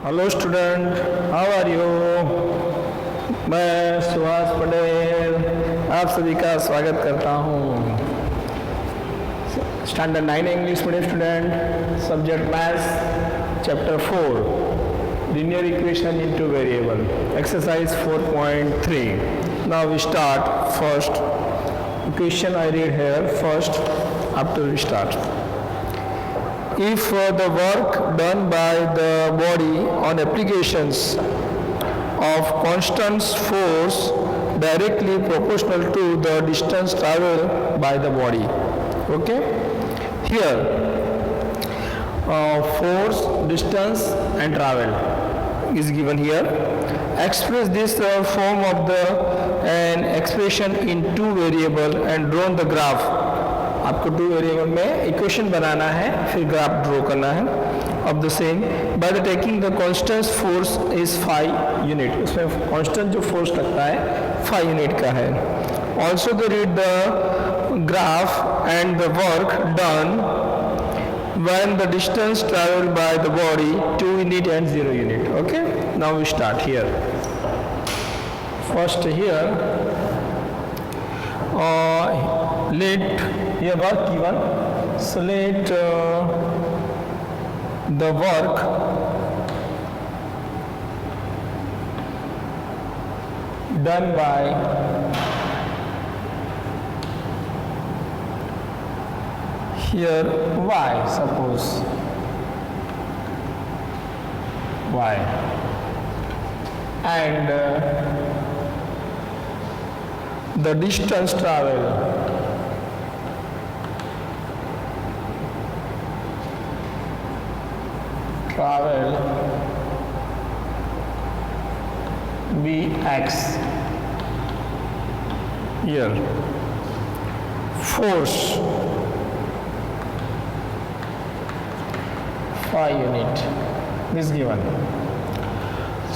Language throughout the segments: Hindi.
Hello student, how are you. मैं सुहास पटेल आप सभी का स्वागत करता हूँ। Standard 9 English medium student, subject maths, chapter 4, linear equation into variable, exercise 4.3. Now we start. First question I read here first after we start. If the work done by the body on applications of constant force directly proportional to the distance traveled by the body. Okay, here force, distance and travel is given here. Express this form of the an expression in two variable and draw the graph. आपको टू वेरिएबल में इक्वेशन बनाना है, फिर ग्राफ ड्रॉ करना है of the same by the taking the constant force is 5 unit. उसमें कांस्टेंट जो फोर्स लगता है 5 यूनिट का है. Also the read the graph and the work done when the distance traveled by the body 2 unit and 0 unit. Okay, now we start here. First here let here work given, so let the work done by here y, suppose y, and the distance traveled Bx. Here force 5 unit is given.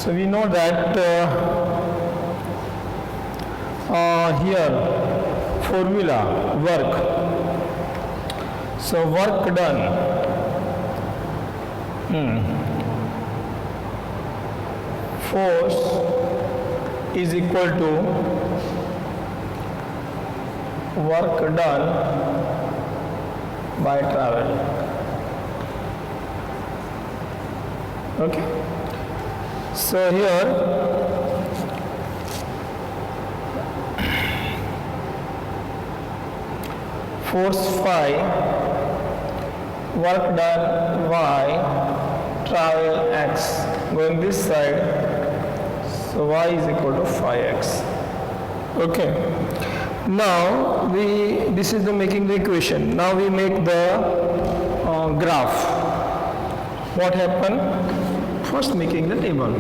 So we know that here formula work. So work done force is equal to work done by travel. Okay, so here force 5, work done y, travel x, going this side, so y is equal to 5x. Okay, now this is the making the equation. Now we make the graph. What happened? First making the table.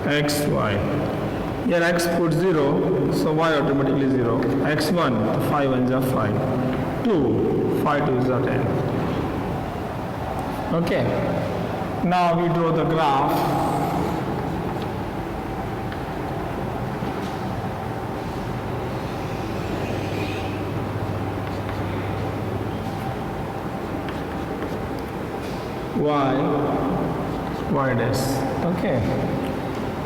X, y. Here x put 0, so y automatically 0. X1, 5 1 is 5. 2, 5 2 is 10. Okay. Now we draw the graph. Y dash. Okay.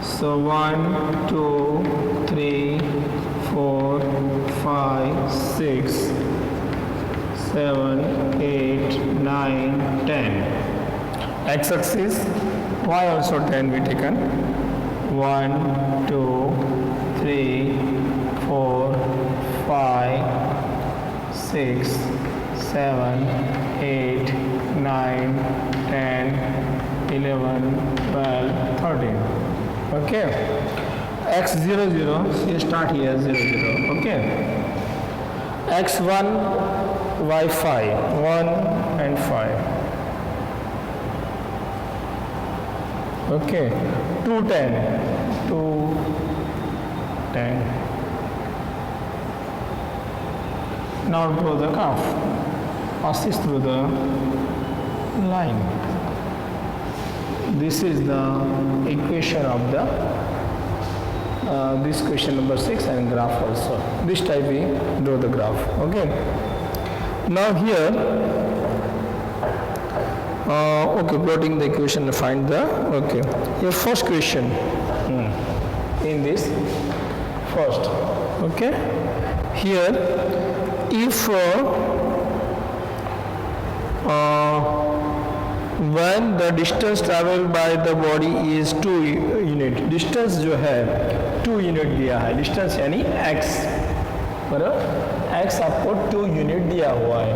So 1, 2, 3, 4, 5, 6, 7, 8, 9, 10. X-axis, y also 10 we taken. 1, 2, 3, 4, 5, 6, 7, 8, 9, 10, 11, 12, 13. Okay. X 0 0. So you start here 0 0. Okay. X1, Y5, 1 and 5. Okay. 2 10, 2 10. Now draw the curve. Pass this through the line. This is the equation of the this question number 6 and graph also. This type we draw the graph. Okay. Now here Okay, plotting the equation and find the, okay, your first question in this first, okay, here if when the distance traveled by the body is 2 unit, distance जो है 2 यूनिट दिया है, डिस्टेंस यानी x, बराबर, x आपको 2 यूनिट दिया हुआ है,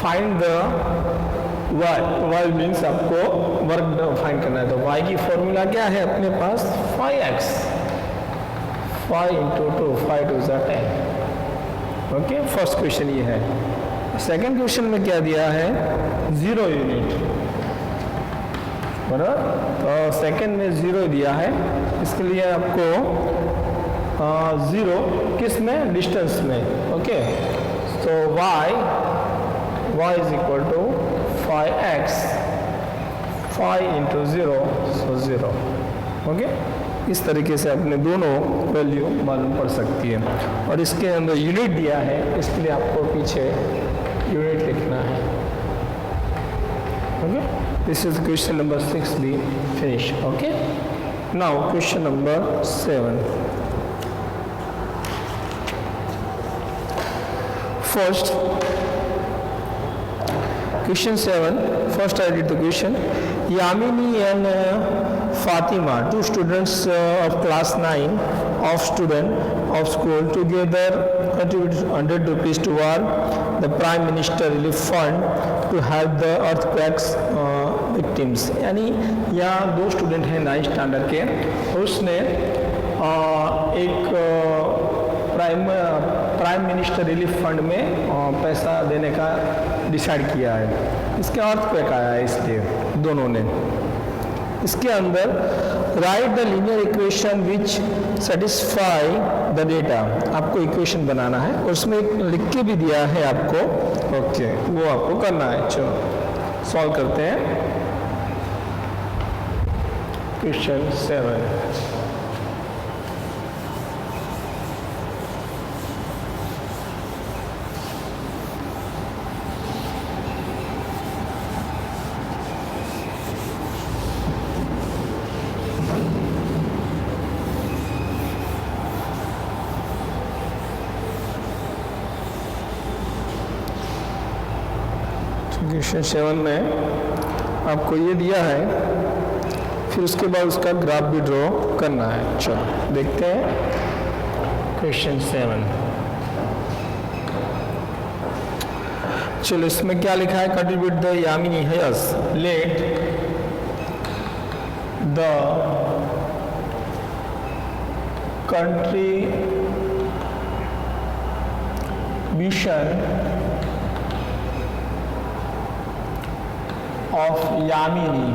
फाइंड द y मीन्स आपको वर्क फाइंड करना है, तो y की फॉर्मूला क्या है अपने पास 5x, 5 into 2, 5 2 is 10, okay, first question ये है। सेकंड क्वेश्चन में क्या दिया है 0 यूनिट, बराबर, तो सेकंड में 0 दिया है, इसके लिए आपको 0 किस में, डिस्टेंस में, ओके, तो y is equal to 5x, 5 into 0, so 0, okay, इस तरीके से अपने दोनों वैल्यू मालूम पड़ सकती है, और इसके अंदर यूनिट दिया है, इसके लिए आपको पीछे यूनिट लिखना है, okay. This is question number 6b finished, okay. Now question number 7. First, question 7, first I read the question. Yamini and Fatima, two students of class 9 of student of school, together contributed 100 rupees toward the Prime Minister Relief Fund to help the earthquakes victims. यानी यहाँ दो स्टूडेंट हैं 9th स्टैंडर्ड के, उसने एक प्राइम मिनिस्टर रिलीफ फंड में पैसा देने का डिसाइड किया है, इसके अर्थक्वेक आया है इसलिए दोनों ने। इसके अंदर right the linear equation which satisfy the data, आपको इक्वेशन बनाना है, और उसमें लिख के भी दिया है आपको, ओके, वो आपको करना है। चलो सॉल्व करते हैं क्वेश्चन 7। क्वेश्चन 7 में आपको ये दिया है, फिर उसके बाद उसका ग्राफ भी ड्रॉ करना है। चलो देखते हैं क्वेश्चन 7। चलो इसमें क्या लिखा है, contribute the Yamini has let the contribution of Yamini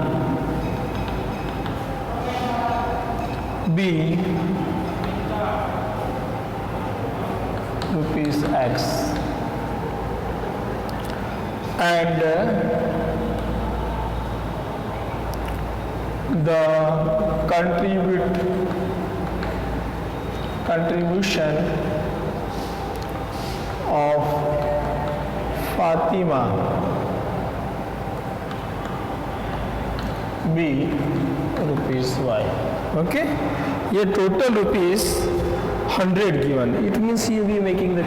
be rupees X and the contribution of Fatima be rupees Y, okay. ये total rupees 100 given, it means you will be making the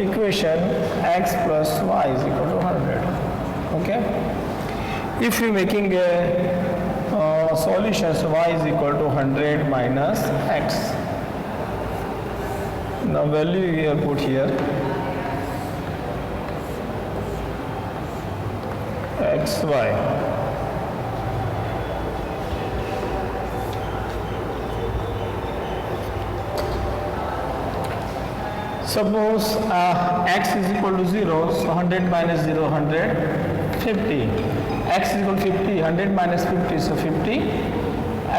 equation x plus y is equal to 100, okay. If you making a solution, so y is equal to 100 minus x, now value we have put here xy. Suppose x is equal to 0, so 100 minus 0, 100, 50. X is equal to 50, 100 minus 50, so 50.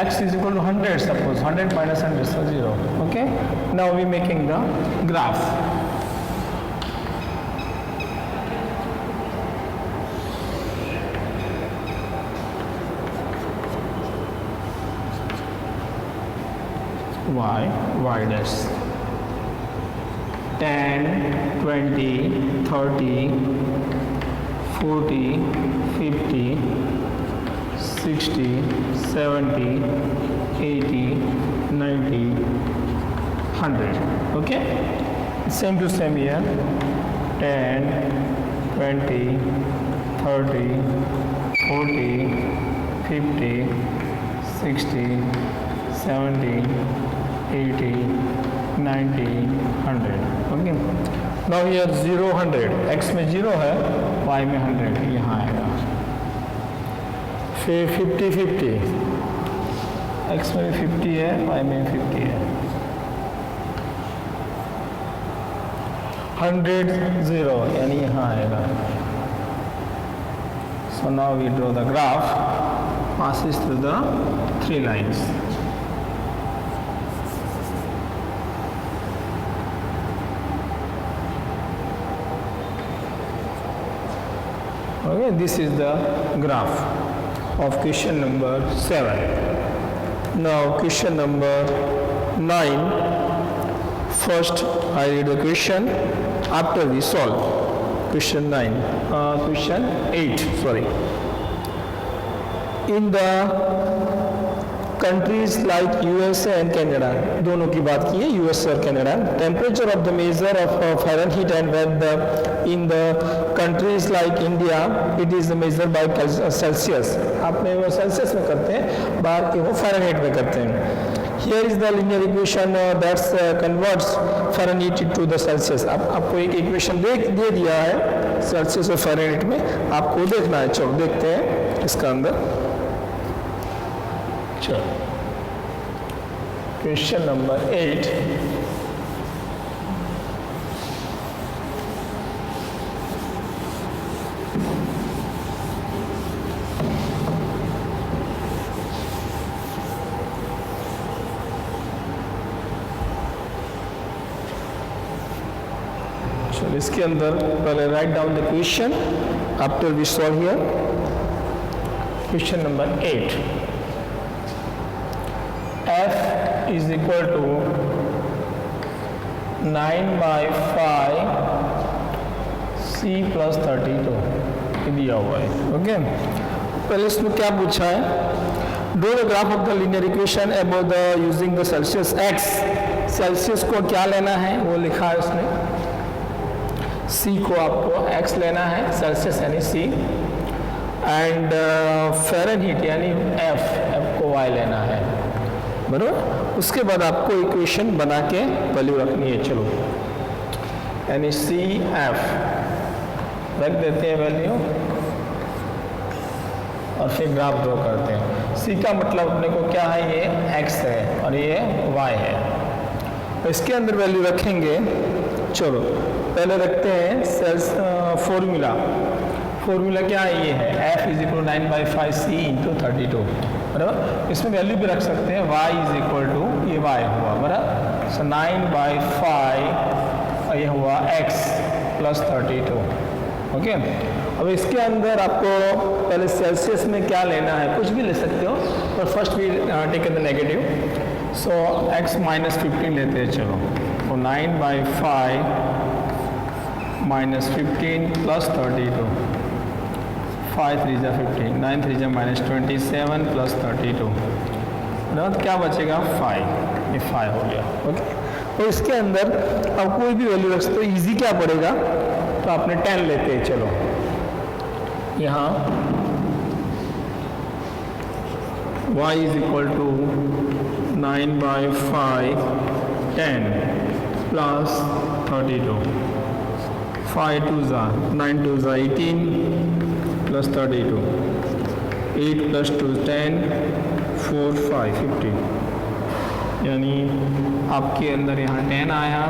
X is equal to 100, suppose 100 minus 100, so 0. Okay. Now we making the graph. Y dash. 10, 20, 30, 40, 50, 60, 70, 80, 90, 100. Okay, same to same here. 10, 20, 30, 40, 50, 60, 70, 80, 90, 100. Okay. Now here 0, 100. X में 0 है, Y में 100 यहाँ आएगा. फिर 50, 50. X में भी 50 है, Y में 50 है. 100, 0 यानी यहाँ आएगा. So now we draw the graph passes through the 3 lines. Okay, this is the graph of question number 7. Now question number 9. First I read the question after we solve. Question 9. Question 8. Sorry. In the countries like USA and Canada, दोनों की बात की है, USA और Canada, temperature of the measure of Fahrenheit and when in the countries like India, it is measured by Celsius. आपने वो Celsius में करते हैं, बाहर के वो Fahrenheit में करते हैं. Here is the linear equation that converts Fahrenheit to the Celsius. अब आपको एक इक्वेशन दे दिया है Celsius और Fahrenheit में, आपको देखना है. चलो देखते हैं इसका अंदर. चलो क्वेश्चन नंबर 8. चलो इसके अंदर पहले write down the question after we solve here. Question number 8. F is equal to 9/5 C plus 32 दिया हुआ है. ओके, पहले इसमें क्या पूछा है? Draw the graph of the linear equation about the using the Celsius x. Celsius को क्या लेना है वो लिखा है उसने. C को आपको x लेना है, सेल्सियस यानी C, एंड फ़ारेनहीट यानी F को y लेना है. बराबर. उसके बाद आपको इक्वेशन बना के वैल्यू रखनी है. चलो यानी सी एफ रख देते हैं वैल्यू और फिर ग्राफ ड्रॉ करते हैं. सी का मतलब अपने को क्या है, ये एक्स है और ये वाई है. इसके अंदर वैल्यू रखेंगे. चलो पहले रखते हैं सेल्स फॉर्मूला क्या है, ये है F is equal 9/5 C into 32. बराबर. इसमें वैल्यू भी रख सकते हैं. y इज इक्वल टू ये y हुआ. बराबर. सो 9/5 ये हुआ x प्लस 32. ओके. अब इसके अंदर आपको पहले सेल्सियस में क्या लेना है, कुछ भी ले सकते हो, पर first we take the negative. So x minus 15 लेते हैं. चलो तो 9/5 माइनस 15 प्लस 32. 5 3 जा 15, 9 3 जा माइनस 27 प्लस 32. तो क्या बचेगा 5. ये 5 हो गया. ओके. तो इसके अंदर अब कोई भी वैल्यू रख सकते हो. ईजी क्या पड़ेगा, तो आपने 10 लेते हैं. चलो यहाँ y is equal to 9/5 10 plus 32. 5 2 जा 9 2 जा 18 प्लस 32. 8 प्लस 2 10 4 5 15. यानी आपके अंदर यहाँ 10 आया,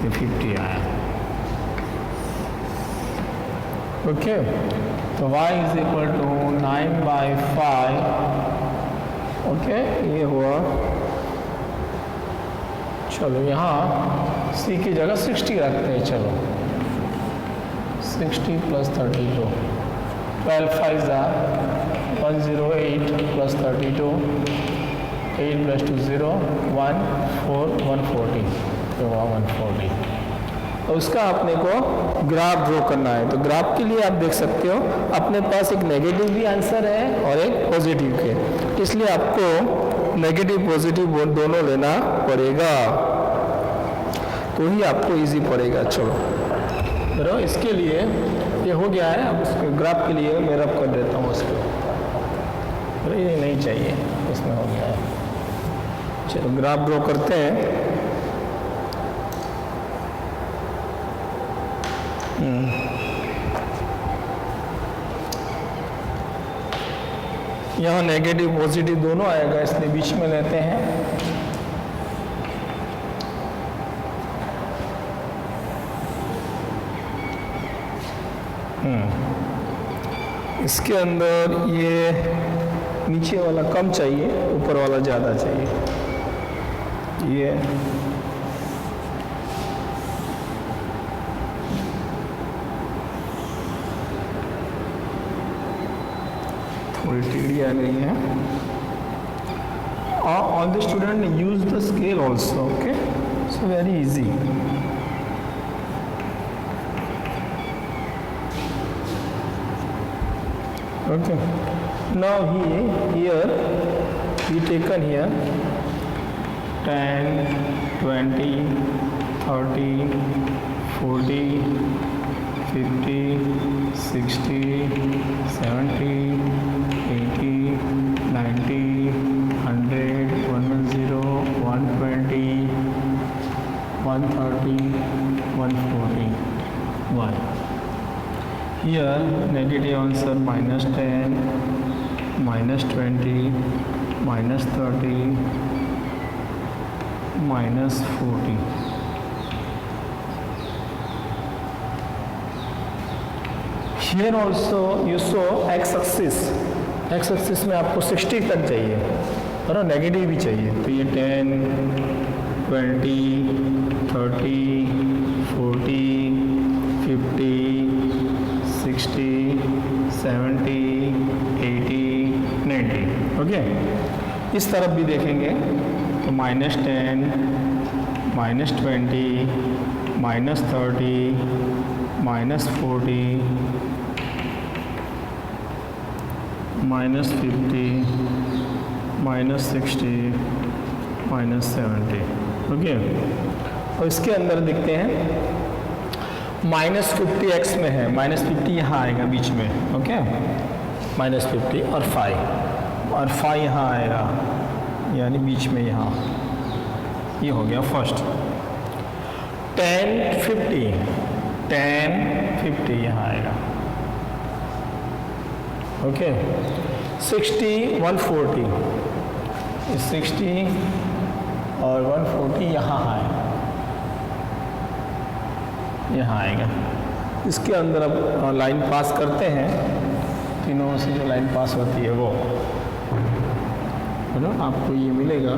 ये 50 आया. ओके. तो y is equal to 9/5. Okay, ये हुआ. चलो यहाँ c की जगह 60 रखते हैं. चलो 60 प्लस 32. 12 5 जा 108 प्लस 32. 8 प्लस 2 0 1 4 140. तो 140. और उसका अपने को ग्राफ ड्रॉ करना है। तो ग्राफ के लिए आप देख सकते हो अपने पास एक नेगेटिव भी आंसर है और एक पॉजिटिव के, इसलिए आपको नेगेटिव पॉजिटिव दोनों लेना पड़ेगा, तो ही आपको इजी पड़ेगा। चलो इसके लिए ये हो गया है। अब उसके ग्राफ के लिए मैं रब कर देता हूँ उसको, ये नहीं चाहिए, इसमें हो गया है। चलो ग्राफ ड्रॉ करते हैं। यहाँ नेगेटिव पॉजिटिव दोनों आएगा, इसलिए बीच में लेते हैं। इसके अंदर ये नीचे वाला कम चाहिए, ऊपर वाला ज़्यादा चाहिए। ये थोड़ी टेढ़ी आ गई है। All the student use the scale also, okay, so very easy. Okay, now here we taken here 10, 20, 30, 40, 50, 60, 70, 80, 90, 100, 110, 120, 130, 141. Here negative answer -10, -20, -30, -40. Here also you saw x-axis में आपको 60 तक चाहिए और नेगेटिव भी चाहिए, तो ये 10, 20, 30, 40, 50, 60, 70, 80, 90, ओके। इस तरफ भी देखेंगे तो -10, -20, -30, -40, -50, -60, -70, ओके। और इसके अंदर देखते हैं -50x में है, -50 यहाँ आएगा बीच में, ओके, -50 और 5 यहाँ आएगा, यानी बीच में यहाँ, ये हो गया फर्स्ट। 10, 50 यहाँ आएगा, ओके। 60, 140, 60 और 140 यहाँ आएगा, यहाँ आएगा। इसके अंदर अब लाइन पास करते हैं, तीनों से जो लाइन पास होती है वो, है ना, आपको ये मिलेगा।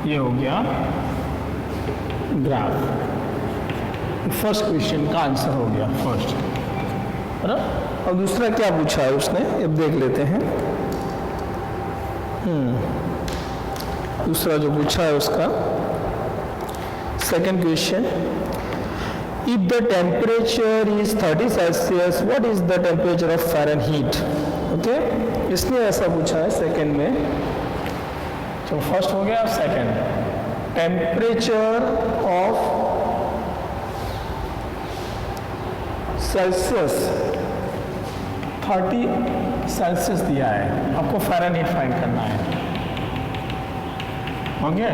ये हो गया ग्राफ। फर्स्ट क्वेश्चन का आंसर हो गया फर्स्ट, है ना। और दूसरा क्या पूछा है उसने, अब देख लेते हैं। दूसरा जो पूछा है उसका second question, if the temperature is 30 Celsius, what is the temperature of Fahrenheit, okay. इसने ऐसा पूछा है सेकंड में। तो फर्स्ट हो गया, second temperature of Celsius 30 Celsius दिया है, आपको फ़ारेनहीट फाइंड करना है, ओके।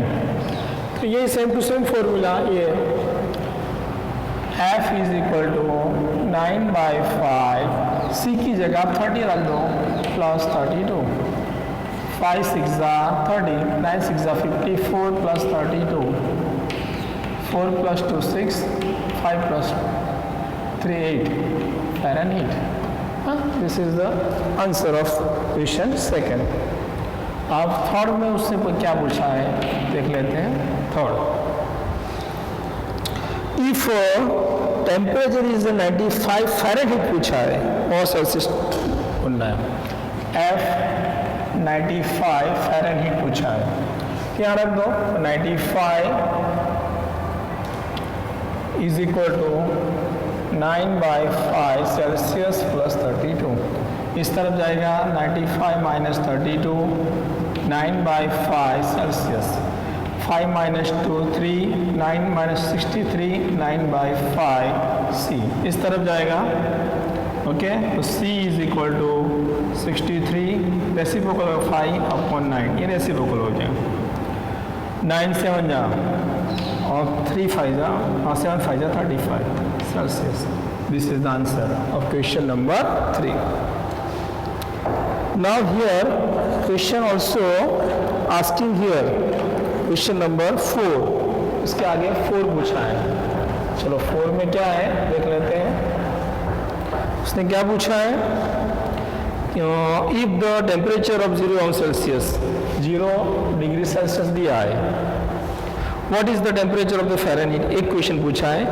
तो ये सेम टू सेम फॉर्मूला, ये F = 9/5, C की जगह आप 30 रख दो, +32, 5 6 30, 9 6 50, 4 + 32, 4 + 2 6, 5 + 3 8 Fahrenheit. This is the answer of question second. अब थर्ड में उससे क्या पूछा है देख लेते हैं। Third, if temperature is 95 Fahrenheit पूछा है और सेल्सियस बोलना है, F 95 फ़ारेनहीट पूछा है, क्या रख दो 95 is equal to 9/5 Celsius plus 32, इस तरफ जाएगा 95 minus 32 9/5 Celsius, 5 minus 2 3 9 minus 63 9/5 C, इस तरफ जाएगा। ओके तो C is equal to 63 reciprocal 5/9, ये रेसिप्रोकल हो गया, 9 7 जा और 3 5 जा और 7 5 जा 35 Celsius. This is the answer of question number 3। Now here question also asking here question number 4, इसके आगे 4 पूछा है। चलो 4 में क्या है देख लेते हैं। उसने क्या पूछा है, if the temperature of 0 Celsius 0 degree Celsius दिया है, what is the temperature of the Fahrenheit, एक क्वेश्चन पूछा है।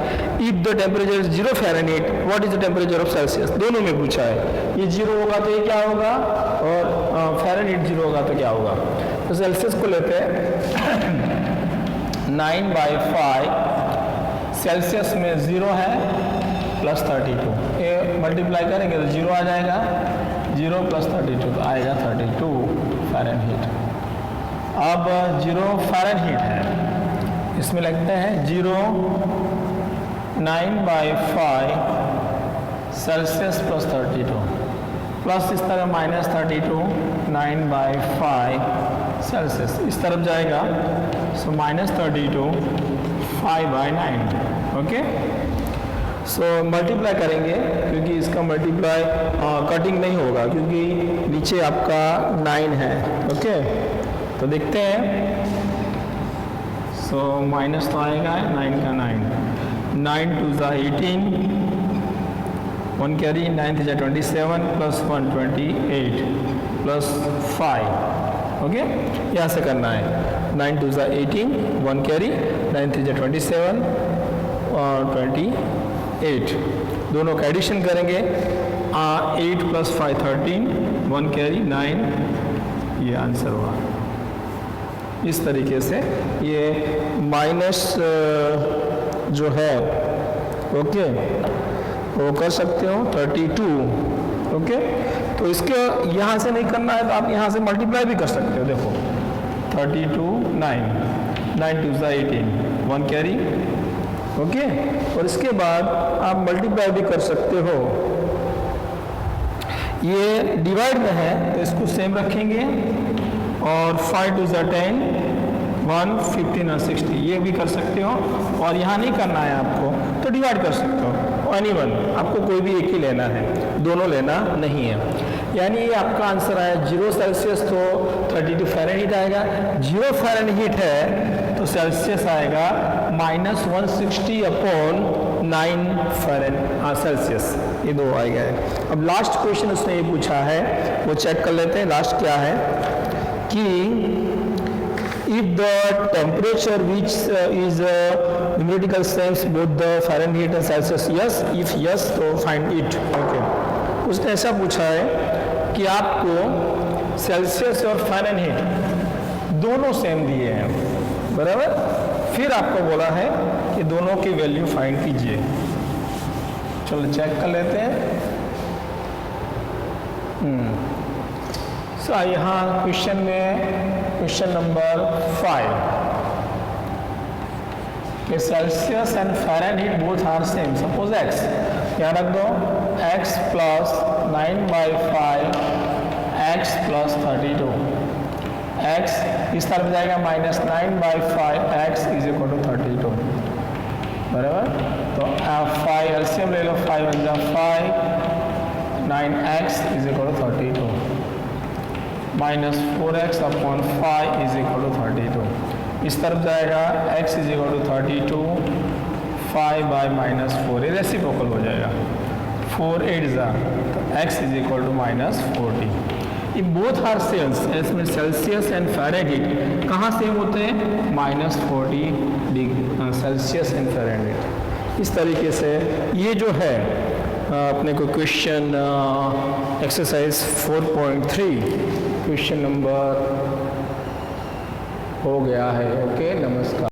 if the temperature is 0 Fahrenheit what is the temperature of Celsius, दोनों में पूछा है। ये 0 होगा तो ये क्या होगा और फ़ारेनहीट 0 होगा तो क्या होगा। तो सेल्सियस को लेते हैं 9/5 सेल्सियस में 0 है प्लस 32, ये मल्टीप्लाई करेंगे तो 0 आ जाएगा, 0 प्लस 32 तो आएगा 32 फ़ारेनहीट। अब 0 फ़ारेनहीट है, इसमें लगते हैं 0 9/5 सेल्सियस प्लस 32 प्लस इस तरह माइनस 32 9/5 सेल्सियस, इस तरफ जाएगा so minus 32 5/9। Okay so multiply करेंगे क्योंकि इसका मल्टीप्लाई कटिंग नहीं होगा क्योंकि नीचे आपका 9 है। ओके तो देखते हैं, सो माइनस तो आएगा 9 का 9 2 ज़ा 18 1 कैरी 9 3 27 प्लस 1 28 प्लस 5। ओके यहाँ से करना है 9 2 ज़ा 18 1 कैरी 9 3 27 और 28, दोनों का एडिशन करेंगे 8 प्लस 5 13 1 कैरी 9, ये आंसर हुआ। इस तरीके से ये माइनस जो है ओके वो कर सकते हो 32। ओके तो इसके यहाँ से नहीं करना है तो आप यहाँ से मल्टीप्लाई भी कर सकते हो। देखो 32 9 9 2 ज़ा 18 1 कैरी। ओके और इसके बाद आप मल्टीप्लाई भी कर सकते हो। ये डिवाइड में है तो इसको सेम रखेंगे और 5 2 ज़ा 10 1 15 और 60 ये भी कर सकते हो। और यहाँ नहीं करना है आपको तो डिवाइड कर सकते हो एनी वन, आपको कोई भी एक ही लेना है, दोनों लेना नहीं है। यानी ये आपका आंसर आया 0 सेल्सियस तो 32 फ़ारेनहीट आएगा, 0 फ़ारेनहीट है तो सेल्सियस आएगा -160/9 सेल्सियस, ये दो आएगा। अब लास्ट क्वेश्चन उसने ये पूछा है वो चेक कर लेते हैं। लास्ट क्या है कि if the temperature which is numerical sense both the Fahrenheit and Celsius, yes, if yes तो find it। okay उसने ऐसा पूछा है कि आपको सेल्सियस और फ़ारेनहीट दोनों सेम दिए हैं, बराबर, फिर आपको बोला है कि दोनों की वैल्यू फाइंड कीजिए। चलो चेक कर लेते हैं। सो यहाँ क्वेश्चन में क्वेश्चन नंबर 5 कि Celsius and Fahrenheit both are same, suppose x, यहाँ रख दो x plus 9/5 x plus 32, x इस तरफ जाएगा -9/5 x इज इक्वल टू 32, बराबर। तो 5 एलसीएम ले लो, 5 1 जा 5 9x is equal to 32 -4x/5 is equal to 32, इस तरफ जाएगा x इज इक्वल टू 32 5/-4, ये रेसिप्रोकल हो जाएगा, 4 8 जा तो x इज इक्वल टू -40। ये बोथ आर सेम्स, इसमें सेल्सियस एंड फ़ारेनहीट कहाँ सेम होते हैं, -40 डिग्री सेल्सियस एंड फ़ारेनहीट। इस तरीके से ये जो है अपने को क्वेश्चन एक्सरसाइज 4.3 क्वेश्चन नंबर हो गया है। ओके, नमस्कार।